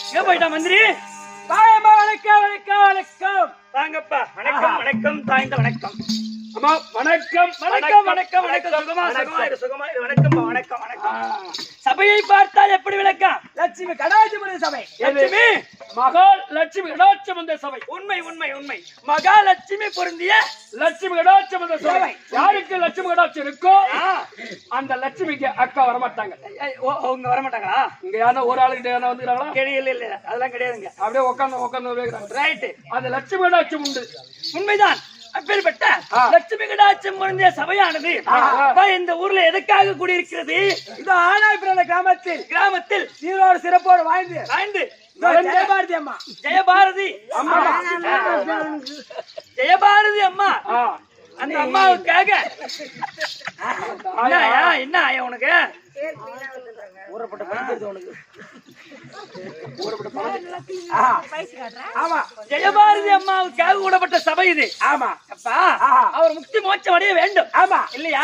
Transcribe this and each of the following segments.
எங்க போயிட்டா மந்திரி? தாயம்மா வணக்கம் வணக்கம் வணக்கம். வாங்கப்பா. வணக்கம் வணக்கம் தாய்ந்த வணக்கம். அம்மா வணக்கம் வணக்கம் வணக்கம் வணக்கம். சுகமா சுகமா வணக்கம் வணக்கம் வணக்கம். சபையை பார்த்தால் எப்படி விளக்கம்? லட்சுமி கடாட்சி சபை. லட்சுமி மகாலட்சுமி கடாட்சி சபை. உண்மை உண்மை உண்மை. மகாலட்சுமி பொருந்திய லட்சுமி கடாட்சி சபை. யாருக்கு லட்சுமி கடாட்சி இருக்கோ அந்த லட்சுமிக்கு அக்கா வரமாட்டாங்க. அவங்க வரமாட்டாங்களா? இங்க யாரா ஒரு ஆளுகிட்ட யாரா வந்துக்கிறாங்களா? கிடையாது. இல்ல அதெல்லாம் கிடையாதுங்க. அப்படியே உட்காந்து ரைட்டு. அது லட்சுமி கடாட்சி உண்டு. உண்மைதான். அப்பேற்பட்ட லட்சுமி கடாட்சம் பொருந்திய சபையானது இந்த ஊர்ல எதுக்காக கூடியிருக்கிறது? இது ஆனாய்பிறந்த கிராமத்தில் சீரோடு சிறப்போடு வாழ்ந்து ஜெயபாரதி அம்மா ஜெயபாரதி அம்மா அந்த அம்மாவுக்காக என்ன ஆயா உனக்கு ஊறப்பட்ட பணம் உனக்கு ஜெயபாரதி அம்மாவுக்காக கூடப்பட்ட சபை இது. ஆமா அப்பா அவர் முக்தி மோட்சம் அடைய வேண்டும். ஆமா இல்லையா?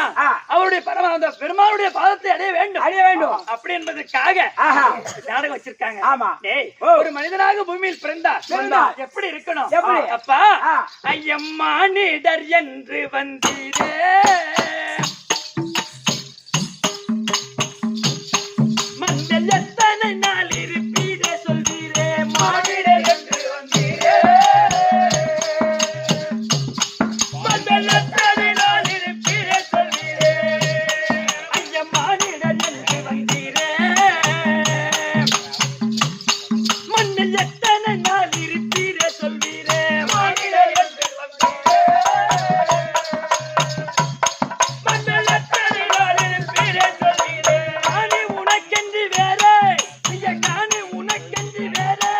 அவருடைய அந்த பெருமாளுடைய பாதத்தை அடைய வேண்டும் அப்படி என்பதற்காக நாடகம் வச்சிருக்காங்க. ஆமா. ஒரு மனிதனாக பூமியில் பிறந்தார் எப்படி இருக்கணும்? அப்பா ஐயம்மா நீடர் என்று வந்தீரே மண்டல் எத்தனை நாள் இருப்பீரே சொல்வீரே மானிடர் என்று வந்தீரே மண்டல் எத்தனை நாள் இருப்பீரே சொல்வீரே ஐயம்மா நீடர் என்று வந்தீரே மண்டல் எத்தனை நாள் இருப்பீரே சொல்வீரே மானிடர் என்று வந்தீரே மண்டல் எத்தனை நாள் இருப்பீரே சொல்வீரே காணி உனக்கென்று வேறே நீங்க காணி உனக்கென்று வேறே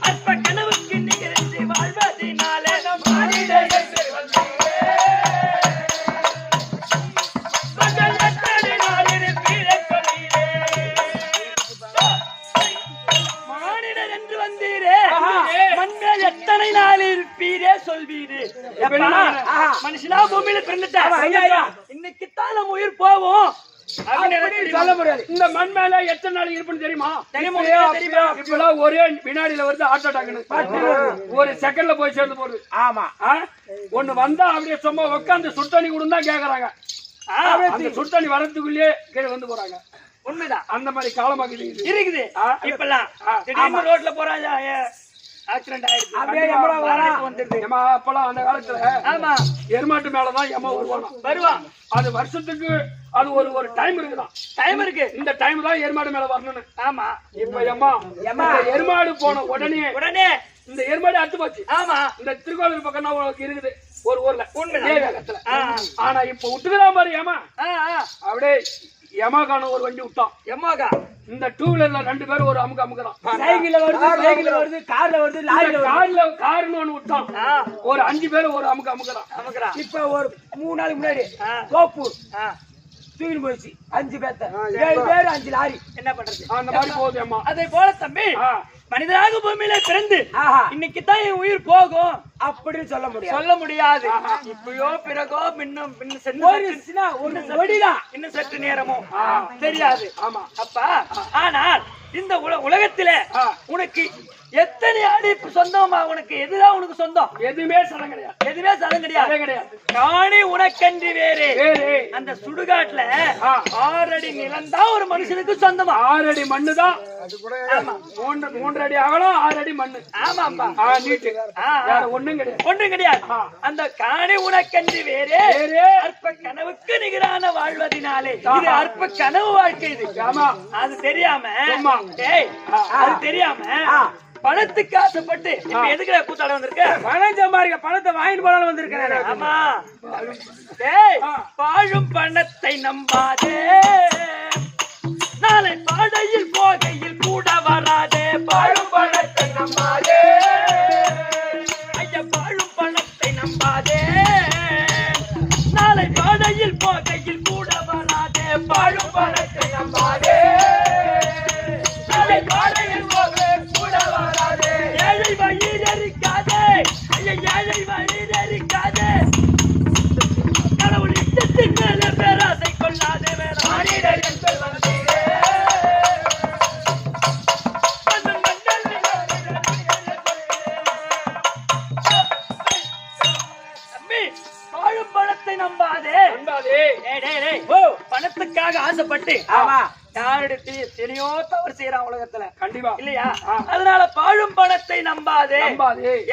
அற்ப கனவுக்கு நிகழ்ந்து வாழ்வதினாலே நம் மானிடர் என்று வந்தீரே மண்டல் எத்தனை நாள் இருப்பீரே சொல்வீரே மானிடர் என்று வந்தீரே மண்மேல் எத்தனை நாள் இருப்பீரே சொல்வீரு. மனுஷனா பூமியில பிறந்துட்டா இன்னைக்கு தான் நம்ம உயிர் போவோம் சொல்ல முடியாது. இந்த மண் மேல எத்தனை நாள் இருப்புன்னு தெரியுமா? இப்பெல்லாம் ஒரே வினாடியில வருது ஹார்ட் அட்டாக். ஒரு செகண்ட்ல போய் சேர்ந்து போடுது. ஆமா ஒண்ணு வந்தா அப்படியே சும்மா உட்காந்து சுட்டணி கூட தான் கேக்குறாங்க. அந்த சுட்டணி வரதுக்குள்ளேயே கீழே வந்து போறாங்க. உண்மைதான். அந்த மாதிரி காலமாக இருக்குது. இப்பெல்லாம் திடீர்னு ரோட்ல போறாங்க ஆக்சிடென்ட் ஆயிடுச்சு. அப்பெல்லாம் அந்த காலத்துல ஆமா எருமாட்டு மேலதான் எம்மா வருவான். அது வருஷத்துக்கு அது ஒரு டைம் இருக்குதான். டைம் இருக்கு. இந்த டைம் தான் எருமாடு மேல வரணும்னு. ஆமா இப்ப எம்மா எருமாடு போன உடனே இந்த எருமாடு அத்து போச்சு. ஆமா இந்த திருக்கோவில் பக்கம் இருக்குது ஒரு ஊர்ல வேகத்துல. ஆனா இப்ப விட்டுக்கிறா மாதிரி ஏமா அப்படியே எமாகான ஒரு வண்டி விட்டான். எமாகா இந்த டூ வீலர்ல 2 பேரும் ஒரு அமுக்குறான். சைக்கிள்ல வருது கார்ல வருது கார்னு ஒண்ணு விட்டான். ஒரு 5 பேரும் ஒரு அமுக்குறான். இப்ப ஒரு 3 நாளைக்கு முன்னாடி தோப்பூர் தூக்கிட்டு போயிடுச்சு 5 பேர்த்த 7 பேர் 5 லாரி. என்ன பண்றது? அந்த மாதிரி போகுது அம்மா. அதே போல தம்பி மனிதனாக பூமியில பிறந்து இன்னைக்கு தான் என் உயிர் போகும் அப்படின்னு சொல்ல முடியாது. இப்பயோ பிறகோ இன்னும் சற்று நேரமோ தெரியாது. ஆமா அப்பா ஆனால் இந்த உலகத்தில உனக்கு எத்தனை ஆடி சொந்தமா? உனக்கு எதுதான் உனக்கு சொந்தம்? எதுவுமே சதம் கிடையாது. காணி உனக்கன்று வேறு. அந்த சுடுகாட்டுல 6 அடி நிலம்தான் ஒரு மனுஷனுக்கு சொந்தமா. 6 அடி மண்ணு தான். 3 அடி அகலம் 6 அடி மண்ணு. ஆமாப்பா நீட்டு. ஒண்ணும் கிடையாது. அந்த காணி உனக்கன்று வேறு அற்ப கனவுக்கு நிகரான வாழ்வதினாலே இது அற்ப கனவு வாழ்க்கை. இது அது தெரியாம அது தெரியாம பணத்துக்கு ஆசைப்பட்டு இப்ப எதுக்குற கூத்தாட வந்திருக்க? பணம் சம்பாதிக்க பணத்தை வாங்கிட்டு போனாலும் வந்திருக்கிறேன். ஆமா வாழும் பணத்தை நம்பாதே நாளை பாடையில் போகையில் கூட வராதே. வாழும் பணத்தை நம்பாதே ஐயா வாழும் பணத்தை நம்பாதே நாளை பாடையில் போகையில் கூட வராதே. வாழும் பணத்தை நம்பாதே நாளை பாடையில் போக கூட வராதே. ஏழை வயிறு எரிக்காதே ஐயா ஏழை வயிறு எரிக்காதே. கடவுள் இஷ்டத்தின் மேலே பேராசை கொள்ளாதே. மானிடர் என்று வந்தீரே மன்னன் ஆசைப்பட்டு யாருடைய எத்தனையோ தவறு செய்யறான் உலகத்துல கண்டிப்பா இல்லையா? அதனால பாழும் பணத்தை நம்பாதே.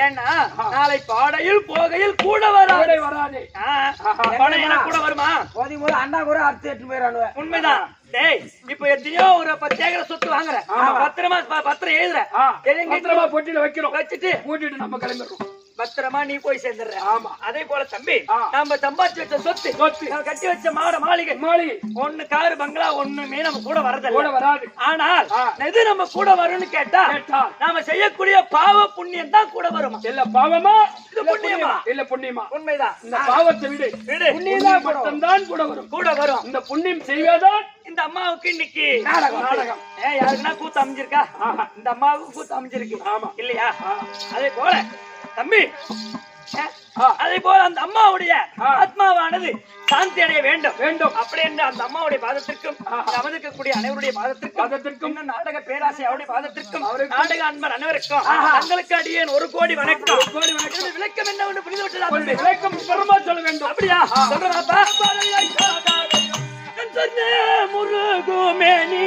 ஏன்னா நாளை பாடையில் போகையில் கூட வராது. பணம் எனக்கு கூட வருமா? அண்ணா கூட அறுத்து எட்டு போயிடானுவ. உண்மைதான். டேய் இப்ப எத்தனையோ ஒரு 10 ஏக்கர் சொத்து வாங்குற, பத்திரம் எழுதுற, பத்திரமா பொட்டியில வைக்கிறோம், வச்சுட்டு கூட்டிட்டு நம்ம கிளம்பிடுறோம். பத்திரமா நீ போய் சேர்ந்துடுற. ஆமா. அதே போல தம்பி நம்ம சம்பாதிச்சு வச்ச சொத்து கட்டி வச்ச மாளிகை ஒண்ணு காரு பங்களா ஒண்ணுமே நம்ம கூட வராது. ஆனால் எது நம்ம கூட வரும்னு கேட்டா நாம செய்யக்கூடிய பாவ புண்ணியம் தான் கூட வரும். இல்ல பாவமா இது புண்ணியமா? இல்ல புண்ணியமா. உண்மைதான். இந்த பாவத்தை விடு, புண்ணியம் மட்டும்தான் கூட வரும். இந்த புண்ணியம் செய்வதான் இந்த அம்மாவுக்கு இன்னைக்கு நாடகம். யாருன்னா கூத்து அமைஞ்சிருக்கா? இந்த அம்மாவுக்கு கூத்து அமைஞ்சிருக்கு இல்லையா? அதே போல தம்பி அதே போல அந்த அம்மாவுடைய ஆத்மாவானது சாந்தி அடைய வேண்டும். அப்படி என்று அந்த அம்மாவுடைய பாதத்திற்கும் அமர்ந்திருக்கக்கூடிய அனைவருடைய பாதத்திற்கும் நாடக பேராசை அவருடைய பாதத்திற்கும் நாடக அன்பர் அனைவருக்கும் தங்களுக்கு அடியேன் 1 கோடி வணக்கம். விளக்கம் என்ன ஒன்று புரிந்து விட்டதா? விளக்கம் பெருமா சொல்ல வேண்டும். அப்படியா? சொல்றதாப்பா. முருகுமேனி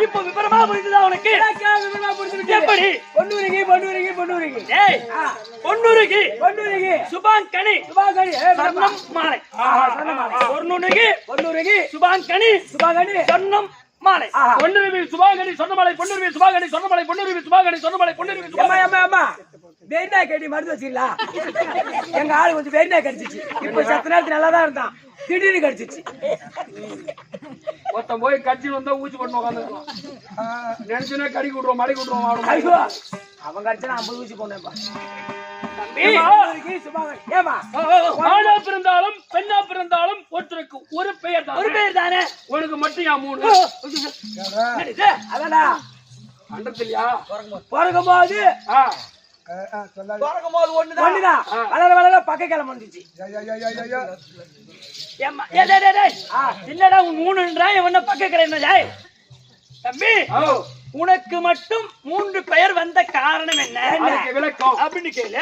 இப்போ விபரமா புரியுதா உனக்கு? எப்படி? பொன்னுருகி சுபாங்கனி சொர்ணம் மாலை. பொன்னுருகி சுபாங்கனி சொர்ணம் மாலை. பொன்னுருவி சுபாங்கனி சொர்ணமாலை. பொன்னுருவி சுபாங்கனி சொர்ணமாலை. பொன்னுருவி சுபாங்கனி சொர்ணமாலை. பொன்னுருவி வெயினா கட்டி மருந்து வச்சுக்கலாம். எங்க ஆளு கொஞ்சம் வெயினா கடிச்சிச்சு. இப்ப சத்த நேரத்துல நல்லாதான் இருந்தான், திடீர்னு கடிச்சிச்சு. மொத்தம் போய் கட்சி வந்தா ஊசி போட்டு உட்காந்துருக்கலாம். நினைச்சுனா கடி விடுறோம், மடை விடுறோம். அவன் கடிச்சா 50 ஊசி போனேன்ப்பா. ஆணா பிறந்தாலும் பெண்ணா பிறந்தாலும் ஒருத்தருக்கு ஒரு பெயர் தானே. உனக்கு மட்டும் ஏன் 3? அதடா அண்டத்தில்லையா? பிறக்கும் போது ஒண்ணுதான். வளர பக்க கிளம்ப வந்துச்சு. இல்லடா உன் 3ன்றான், இவன பக்கக்கிறேன். தம்பி உனக்கு மட்டும் 3 பெயர் வந்த காரணம் என்ன? விளக்கம் அப்படின்னு கேளு.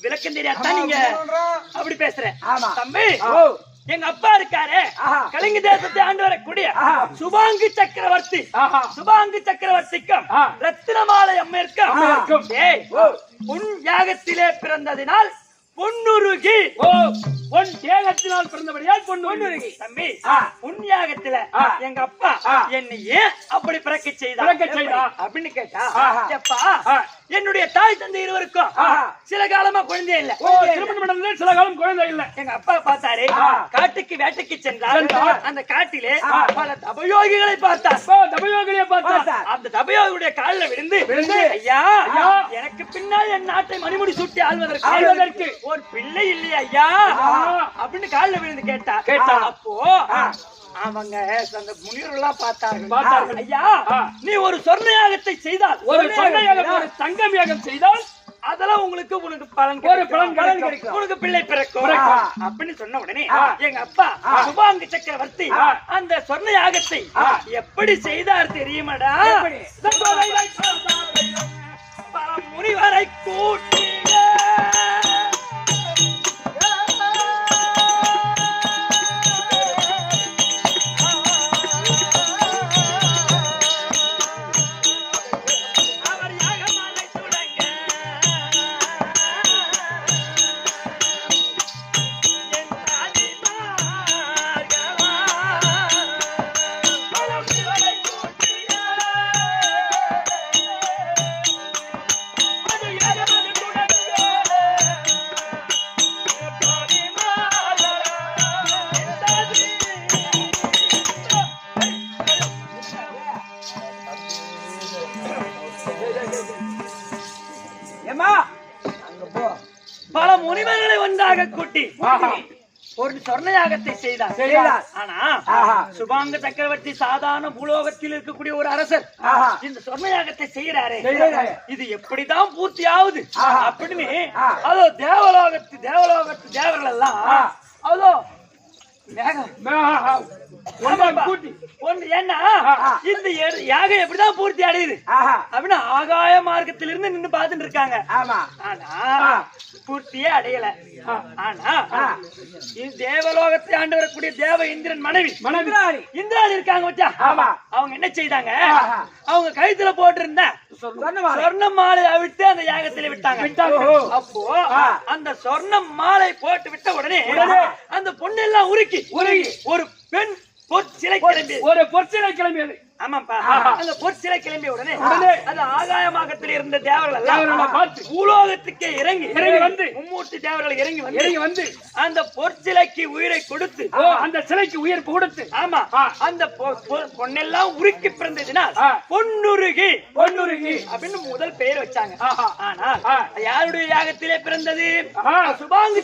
விளக்கம் தெரியாதான் நீங்க அப்படி பேசுற. தம்பி எங்க அப்பா இருக்காரு, கலிங்க தேசத்தை ஆண்டு வரக்கூடிய சுபாங்கு சக்கரவர்த்தி. சுபாங்கு சக்கரவர்த்திக்கும் ரத்தினமாலை அம்மையர்க்கும் உன் யாகத்திலே பிறந்ததினால் பொன்னுருகி. ஓ பொன் தேகத்தினால் பிறந்தபடியால் பொன்னுருகி. தம்பி புண்ணியாகத்துல எங்க அப்பா என்னை ஏன் அப்படி பிறக்க செய்தா அப்படின்னு கேட்டா, எப்பா என்னுடைய தாய் தந்தை இருவருக்கும் சில காலமா குழந்தை இல்ல. திருமணம் நடந்தது, சில காலம் குழந்தை இல்ல. எங்க அப்பா பார்த்தாரு, காட்டுக்கு வேட்டைக்கு சென்றார். அந்த காட்டிலே பல தபயோகிகளை பார்த்தார். தபயோகிகளை பார்த்தார். அந்த தபயோகியுடைய காலில் விழுந்து, ஐயா எனக்கு பின்னால் என் நாட்டை மணிமுடி சுட்டி ஆள்வதற்கு ஒரு பிள்ளை இல்லையா ஐயா அப்படின்னு காலில் விழுந்து கேட்டா. அப்போ அவங்க அந்த முனிவர்கள்லாம் பார்த்தார்கள். ஐயா நீ ஒரு சொர்ண யாகத்தை செய்தால், ஒரு சொர்ண யாகம், ஒரு தங்கம் யாகம் செய்தால் அதெல்லாம் உனக்கு பலன் கிடைக்கும், உனக்கு பிள்ளை பிறக்கும் அப்படின்னு சொன்ன உடனே எங்க அப்பா சுபாங்க சக்கரவர்த்தி அந்த சொர்ண யாகத்தை எப்படி செய்தார் தெரியுமாடா? முனிவரை கூட்டி பல முனிவர்களை ஒன்றாக கூட்டி ஒரு சொர்ண யாகத்தை செய்தார். ஆனா சுபாங்க சக்கரவர்த்தி சாதாரண பூலோகத்தில் இருக்கக்கூடிய ஒரு அரசர் இந்த சொர்ண யாகத்தை செய்யறாரு. இது எப்படிதான் பூர்த்தி ஆகுது அப்படின்னு அதோ தேவலோகத்து தேவர்கள் எல்லாம் அதோ ஏன்னா இந்த யாகம் எப்படிதான் பூர்த்தி அடையுது அப்படின்னு ஆகாய மார்க்கத்திலிருந்து நின்று பார்த்துட்டு இருக்காங்க. ஆனா பூர்த்தியே அடையல. ஆனா தேவலோகத்தை ஆண்டு வரக்கூடிய தேவ இந்திரன் மனைவி இந்திராணி இருக்காங்க வச்சா, அவங்க என்ன செய்தாங்க, அவங்க கழுத்துல போட்டிருந்த சொர்ண மாலை அவிழ்த்து அந்த யாகத்திலே விட்டாங்க. அப்போ அந்த சொர்ண மாலை போட்டு விட்ட உடனே அந்த பொண்ணெல்லாம் உருக்கி ஒரு பெண் பொற்சிலை கிளம்பியது. ஆமாப்பா, அந்த பொற்சிலை கிளம்பிய உடனே அது ஆகாயமாகத்தில் இருந்த தேவர்கள் எல்லாம் பூலோகத்துக்கே இறங்கி வந்து மும்மூர்த்தி தேவர்கள் இறங்கி வந்து அந்த பொற்சிலைக்கு உயிரை கொடுத்து, அந்த சிலைக்கு உயிர் கொடுத்து, ஆமா அந்த பொண்ணெல்லாம் உருக்கி பிறந்ததினால் பொன்னுருகி அப்படின்னு முதல் பெயர் வச்சாங்க. ஆனா யாருடைய யாகத்திலே பிறந்தது? சுபாங்க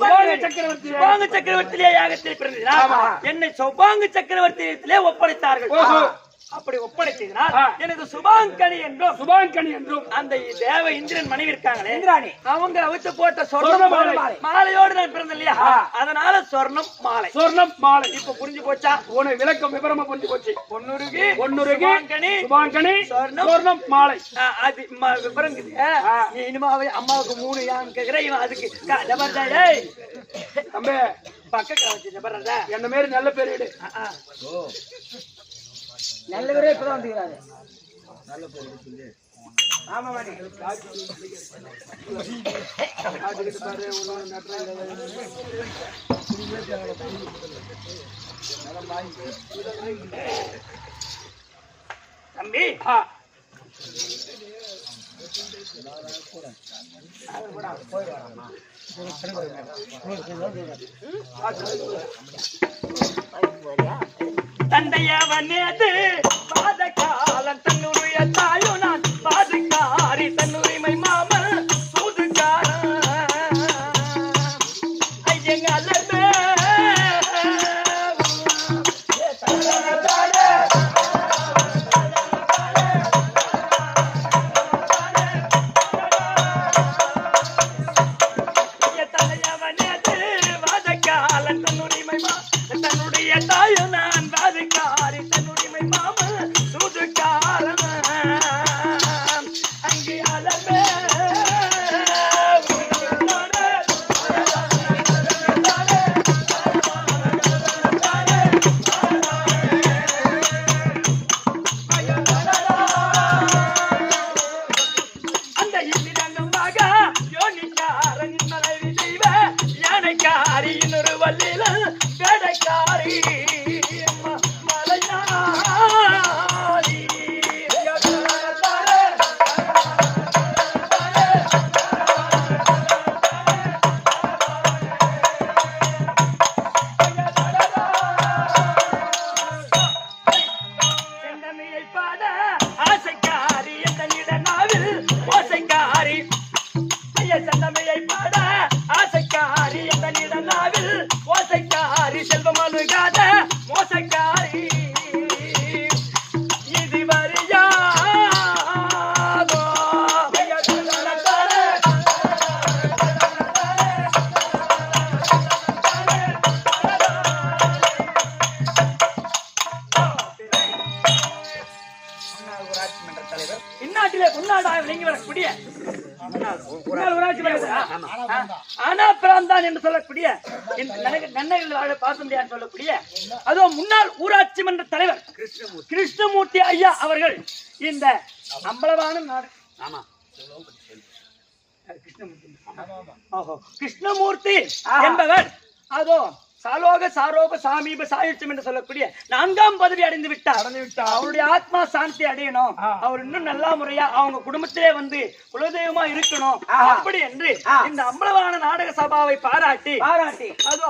சக்கரவர்த்தியிலே யாகத்திலே பிறந்ததினால் என்னை சுபாங்க சக்கரவர்த்தியிலே ஒப்படைத்தார்கள். அப்படி ஒப்படைத்ததினால் எனக்கு சுபாங்கனி என்றும் அந்த தேவ இந்திரன் மனைவி இருக்காங்களே அவங்க அவித்து போட்ட சொர்ண மாலையோடு நான் பிறந்த இல்லையா, அதனால சொர்ணம் மாலை. இப்ப புரிஞ்சு போச்சா? உனக்கு விளக்கம் விவரமா புரிஞ்சு போச்சு. பொன்னுருகி சுபாங்கனி சொர்ணம் மாலை அது விவரம். நீ இனிமாவே அம்மாவுக்கு 3 யான் கேக்குறேன். அதுக்கு தம்பி பக்கத்துல வச்சு என்ன மாரி நல்ல பேரு இடு. நல்ல பேரே இப்பதான் வந்துக்கிறாரு. ஆமா மாடி தம்பி தந்தையவனேது பாத காலம் தன்னுடைய தாயோ நான் பாதுகாரி தன்னுரிமை மாமன் சூதுகார ஐயங்களே தன்னுடைய தாயோ நான் பாதுகாரி தன்னுரிமை மாமன் சூதுகார செந்தமிழை பாட ஆசைக்காரி எந்த நிழலாவில் ஓசைக்காரி செல்வம் அழுகாத மோசக்காரி இது வரியாதோ இந்நாட்டிலே பொன்னாடாக விளங்கி வரக்கூடிய ஆனா பிராந்தான் என்று சொல்லக்கூடிய நன்மைகள் வாழ பாசந்தியான் சொல்லக்கூடிய அதுவும் முன்னாள் ஊராட்சி மன்ற தலைவர் கிருஷ்ணமூர்த்தி ஐயா அவர்கள் இந்த அம்பலவான நாடு கிருஷ்ணமூர்த்தி என்பவர் அதோ சாலோக சாரோக சாமீப சாயுட்சம் என்று சொல்லக்கூடிய 4ஆம் பதவி அடைந்து விட்டார். அவருடைய ஆத்மா சாந்தி அடையணும், அவர் இன்னும் நல்ல முறையா அவங்க குடும்பத்திலே வந்து குலதெய்வமா இருக்கணும் அப்படி என்று இந்த அம்பலவான நாடக சபாவை பாராட்டி அதோ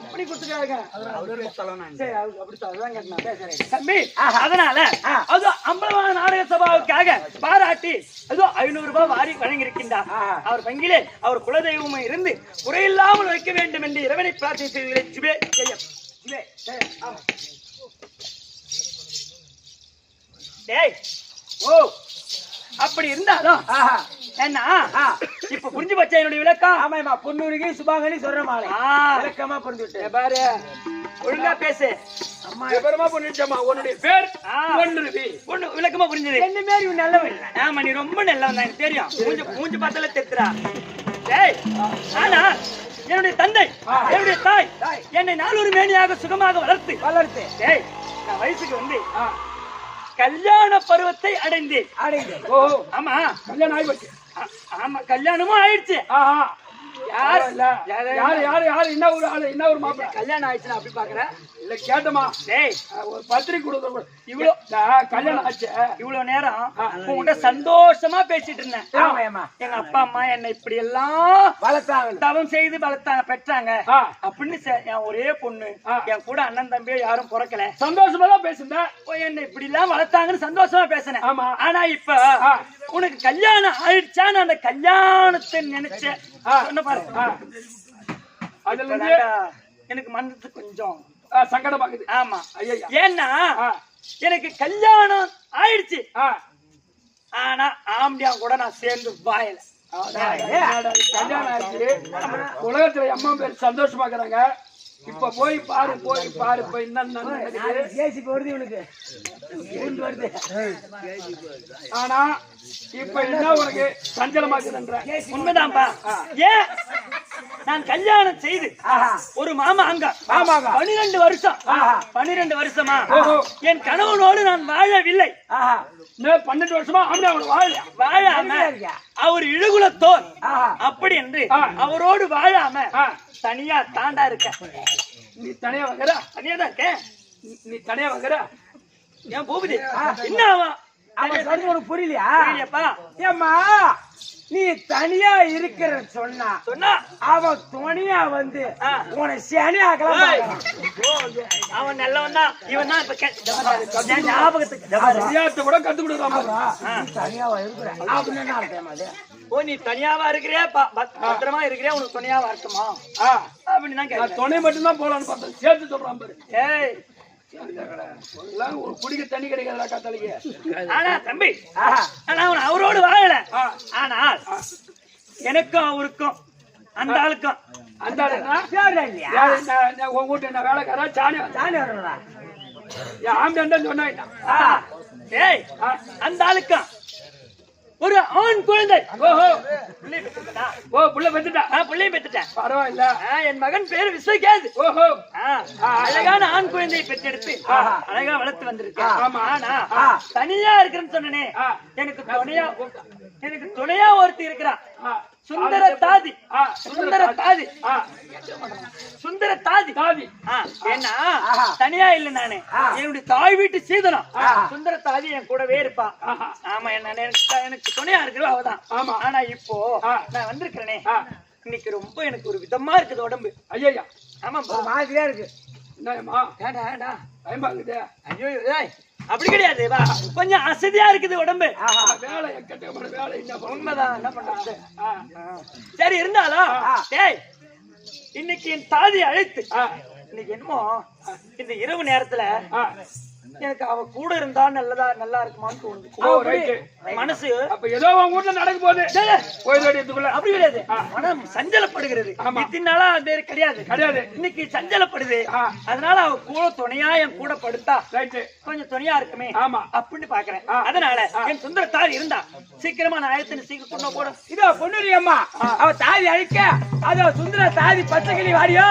அப்படி கொடுத்துக்காங்க. தம்பி அதனால அது அம்பலவான நாடக சபாவுக்காக பாராட்டி அதோ 500 ரூபாய் வாரி வழங்கியிருக்கின்றார். அவர் பங்கிலே அவர் குலதெய்வம் இருந்து குறையில்லாமல் வைக்க வேண்டும் என்று இறைவனை பிரார்த்தனை செய்கிறேன். அப்படி இருந்தாலும் என்ன இப்ப புரிஞ்சு பச்சா என்னுடைய விளக்கம். ஆமாமா பொண்ணுரிகை சுபாங்கனி சொல்ற மாலை விளக்கமா புரிஞ்சுட்டேன். பாரு ஒழுங்கா பேசு. அம்மா விவரமா புரிஞ்சுச்சம்மா. உன்னுடைய பேர் பொண்ணு விளக்கமா புரிஞ்சது. என்ன மாரி நல்லவன். ஆமா நீ ரொம்ப நல்லவன் தான் எனக்கு தெரியும். மூஞ்சி பார்த்தாலே தெத்துறா. டேய் ஆனா என்னுடைய தந்தை என்னுடைய தாய் என்னை நாளொரு மேனியாக சுகமாக வளர்த்து டேய் நான் வயசுக்கு வந்து கல்யாண பருவத்தை அடைந்தேன். ஓ ஆமா கல்யாணம் ஆயிடுச்சு. ஆமா கல்யாணமும் ஆயிடுச்சு. யாரு என்ன ஒரு ஆளு என்ன ஒரு மாப்பிள்ளை கல்யாணம் ஆயிடுச்சுன்னா அப்படி பாக்குற இல்ல கேட்டமா. டேய் ஒரு பத்திரிக்கை கொடுக்க இவ்வளவு கல்யாணம் ஆச்சு இவ்வளவு நேரம் உங்ககிட்ட சந்தோஷமா பேசிட்டு இருந்தேன். எங்க அப்பா அம்மா என்ன இப்படி எல்லாம் வளர்த்தாங்க, தவம் செய்து வளர்த்தாங்க பெற்றாங்க அப்படின்னு என் ஒரே பொண்ணு என் கூட அண்ணன் தம்பியோ யாரும் பிறக்கல. சந்தோஷமா தான் பேசுனேன். என்ன இப்படி எல்லாம் வளர்த்தாங்கன்னு சந்தோஷமா பேசினேன். ஆனா இப்ப உனக்கு கல்யாணம் ஆயிடுச்சான்னு அந்த கல்யாணத்தை நினைச்சேன் சொன்ன பாரு. அதுல எனக்கு மனசு கொஞ்சம் சங்கடமாக்குது. ஆமா ஏன்னா எனக்கு கல்யாணம் ஆயிடுச்சு. ஆனா ஆம்பியா கூட நான் சேர்ந்து வாயல. கல்யாணம் ஆயிடுச்சு. உலகத்துல அம்மா பேர் சந்தோஷமாக்குறாங்க. இப்ப போய் பாரு இப்ப என்ன வருது. ஆனா இப்ப என்ன உனக்கு சஞ்சலமாக்குதுன்ற உண்மைதான்ப்பா. ஏன் நான் கல்யாணம் செய்து ஒரு மாமா அங்க 12 வருஷம் 12 வருஷமா என் கணவனோடு நான் வாழவில்லை. 12 வருஷமா வாழாம அவர் இழுகுலத்தோர் அப்படி என்று அவரோடு வாழாம தனியா தாண்டா இருக்க. நீ தனியா வாங்குற? தனியா தான் இருக்கேன். நீ தனியா வாங்குற? ஏன் பூபதி என்ன அவன் சொல்றது உனக்கு புரியலையா? புரியலையாப்பா? ஏம்மா நீ தனியா இருக்கிற சொன்னா அவன் துணியா வந்து உன சேனியாக்கலாம். அவன் நல்லவன் தான். இவன் தான் இப்ப ஞாபகத்துக்கு கூட கத்து கொடுக்காம தனியாவா இருக்கிற அப்படின்னு அது. ஓ நீ தனியாவா இருக்கிறியா பத்திரமா இருக்கிறியா உனக்கு துணையாவா இருக்குமா அப்படின்னு துணை மட்டும்தான் போலான்னு பார்த்தேன். சேர்த்து சொல்றான் பாரு. ஏய் ஒரு குடிக்க தண்ணி கிடைக்காதா காத்தாலிக்கு. ஆனா தம்பி நான் அவரோடு வாழல. ஆனால் எனக்கும் அவருக்கும் அந்த ஆளுக்கும் அந்த உங்க வீட்டு என்ன வேலைக்காரா சாணி வரா ஆம்பி சொன்னா ஏய் அந்த ஆளுக்கும் ஒரு ஆண் குழந்தை. புள்ள பெத்துட்டா? பிள்ளையும் பெத்துட்டேன். பரவாயில்ல. என் மகன் பேரு விஸ்வகேது. அழகான ஆண் குழந்தையை பெற்றெடுத்து அழகா வளர்த்து வந்திருக்கேன். ஆனா தனியா இருக்கிறேன்னு சொன்னனே எனக்கு துணையா ஒருத்தி இருக்கிறான். சுந்தர தாதி. ஏன்னா தனியா இல்ல நானு என்னுடைய தாய் வீட்டு சீதனம் சுந்தர தாதி என் கூடவே இருப்பா. ஆமா என்ன எனக்கு துணையா இருக்கிற அவதான். ஆனா இப்போ நான் வந்திருக்கிறேனே இன்னைக்கு ரொம்ப எனக்கு ஒரு விதமா இருக்குது உடம்பு. ஐயா ஆமா மாதிரியா இருக்கு. என்னம்மா பயமாக்குது? ஐயோ அப்படி கிடையாது வா. கொஞ்சம் அசதியா இருக்குது உடம்பு. வேலை எக்கச்சக்கமான வேலை என்ன பண்ண உண்மைதான், என்ன பண்றது? சரி இருந்தாலும் டேய், இன்னைக்கு என் தாதி அழைத்து இன்னைக்கு என்னமோ இந்த இரவு நேரத்துல எனக்கு அவ கூட இருந்தா நல்லா இருக்குமான்னு தோணுது. மனசு அப்ப ஏதோ உன் வீட்டுல நடக்க போகுது கோயிலுக்குள்ள அப்படி கிடையாது, மனம் சஞ்சலப்படுகிறது. இத்தனை நாளா அது கிடையாது, இன்னைக்கு சஞ்சலப்படுது. அதனால அவ கூட துணையா என் கூட படுத்தா கொஞ்சம் துணையா இருக்குமே அப்படின்னு பாக்குறேன். அதனால என் சுந்தர தாதி இருந்தா சீக்கிரமா நான் ஆயத்தின் சீக்கிரம் கொண்டு போடும். இதோ பொண்ணுரி அம்மா அவ தாதி அழிக்க அதோ சுந்தர தாதி பச்சைக்கிளி வாடியோ